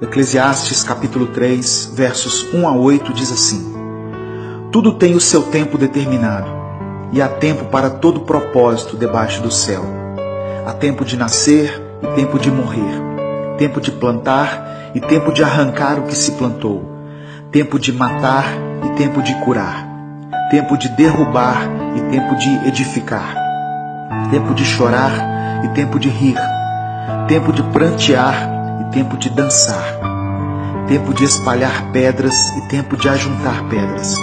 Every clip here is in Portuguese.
Eclesiastes capítulo 3, versos 1 a 8 diz assim: Tudo tem o seu tempo determinado, e há tempo para todo propósito debaixo do céu. Há tempo de nascer e tempo de morrer, tempo de plantar e tempo de arrancar o que se plantou, tempo de matar e tempo de curar, tempo de derrubar e tempo de edificar, tempo de chorar e tempo de rir, tempo de prantear e tempo de dançar, tempo de espalhar pedras e tempo de ajuntar pedras,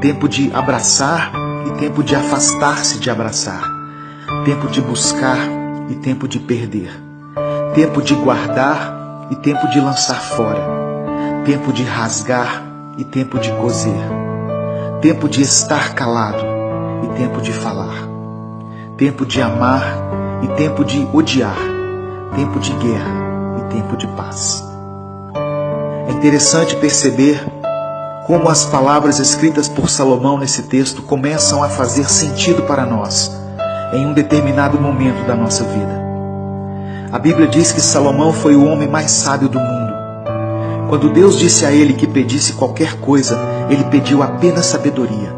tempo de abraçar e tempo de afastar-se de abraçar, tempo de buscar e tempo de perder, tempo de guardar e tempo de lançar fora, tempo de rasgar e tempo de coser, tempo de estar calado e tempo de falar, tempo de amar e tempo de odiar, tempo de guerra e tempo de paz. É interessante perceber como as palavras escritas por Salomão nesse texto começam a fazer sentido para nós em um determinado momento da nossa vida. A Bíblia diz que Salomão foi o homem mais sábio do mundo. Quando Deus disse a ele que pedisse qualquer coisa, ele pediu apenas sabedoria.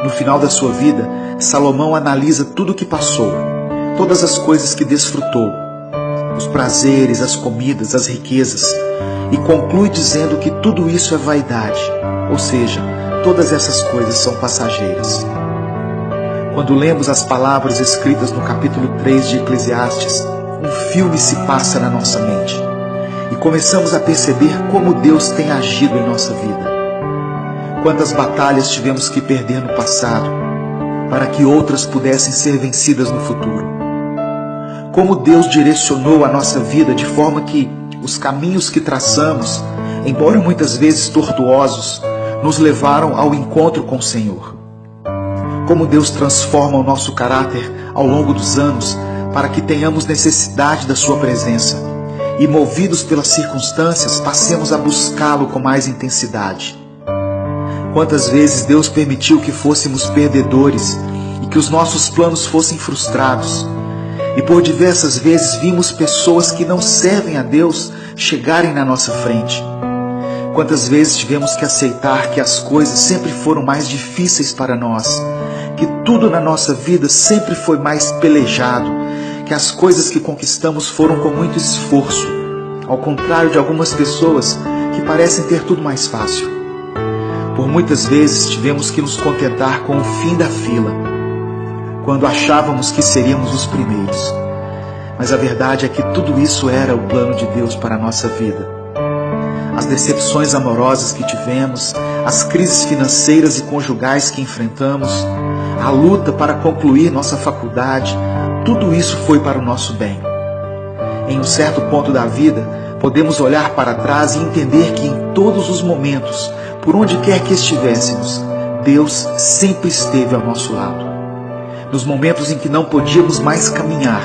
No final da sua vida, Salomão analisa tudo o que passou, todas as coisas que desfrutou, os prazeres, as comidas, as riquezas, e conclui dizendo que tudo isso é vaidade, ou seja, todas essas coisas são passageiras. Quando lemos as palavras escritas no capítulo 3 de Eclesiastes, um filme se passa na nossa mente e começamos a perceber como Deus tem agido em nossa vida. Quantas batalhas tivemos que perder no passado para que outras pudessem ser vencidas no futuro. Como Deus direcionou a nossa vida de forma que os caminhos que traçamos, embora muitas vezes tortuosos, nos levaram ao encontro com o Senhor. Como Deus transforma o nosso caráter ao longo dos anos para que tenhamos necessidade da sua presença e, movidos pelas circunstâncias, passemos a buscá-lo com mais intensidade. Quantas vezes Deus permitiu que fôssemos perdedores e que os nossos planos fossem frustrados, e por diversas vezes vimos pessoas que não servem a Deus chegarem na nossa frente. Quantas vezes tivemos que aceitar que as coisas sempre foram mais difíceis para nós, que tudo na nossa vida sempre foi mais pelejado, que as coisas que conquistamos foram com muito esforço, ao contrário de algumas pessoas que parecem ter tudo mais fácil. Por muitas vezes tivemos que nos contentar com o fim da fila, quando achávamos que seríamos os primeiros. Mas a verdade é que tudo isso era o plano de Deus para a nossa vida. As decepções amorosas que tivemos, as crises financeiras e conjugais que enfrentamos, a luta para concluir nossa faculdade, tudo isso foi para o nosso bem. Em um certo ponto da vida, podemos olhar para trás e entender que em todos os momentos, por onde quer que estivéssemos, Deus sempre esteve ao nosso lado. Nos momentos em que não podíamos mais caminhar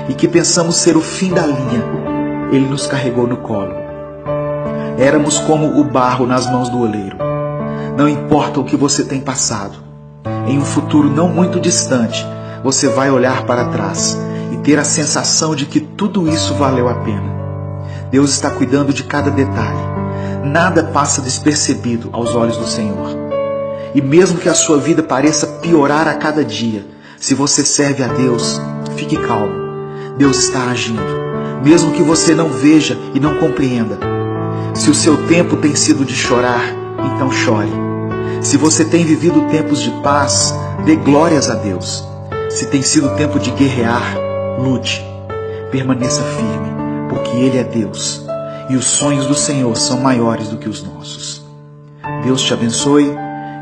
e que pensamos ser o fim da linha, Ele nos carregou no colo. Éramos como o barro nas mãos do oleiro. Não importa o que você tem passado, em um futuro não muito distante, você vai olhar para trás e ter a sensação de que tudo isso valeu a pena. Deus está cuidando de cada detalhe. Nada passa despercebido aos olhos do Senhor. E mesmo que a sua vida pareça piorar a cada dia, se você serve a Deus, fique calmo. Deus está agindo, mesmo que você não veja e não compreenda. Se o seu tempo tem sido de chorar, então chore. Se você tem vivido tempos de paz, dê glórias a Deus. Se tem sido tempo de guerrear, lute. Permaneça firme, porque Ele é Deus e os sonhos do Senhor são maiores do que os nossos. Deus te abençoe.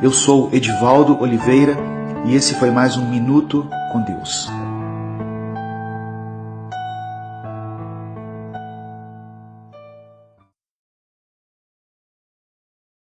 Eu sou Edivaldo Oliveira e esse foi mais um Minuto com Deus.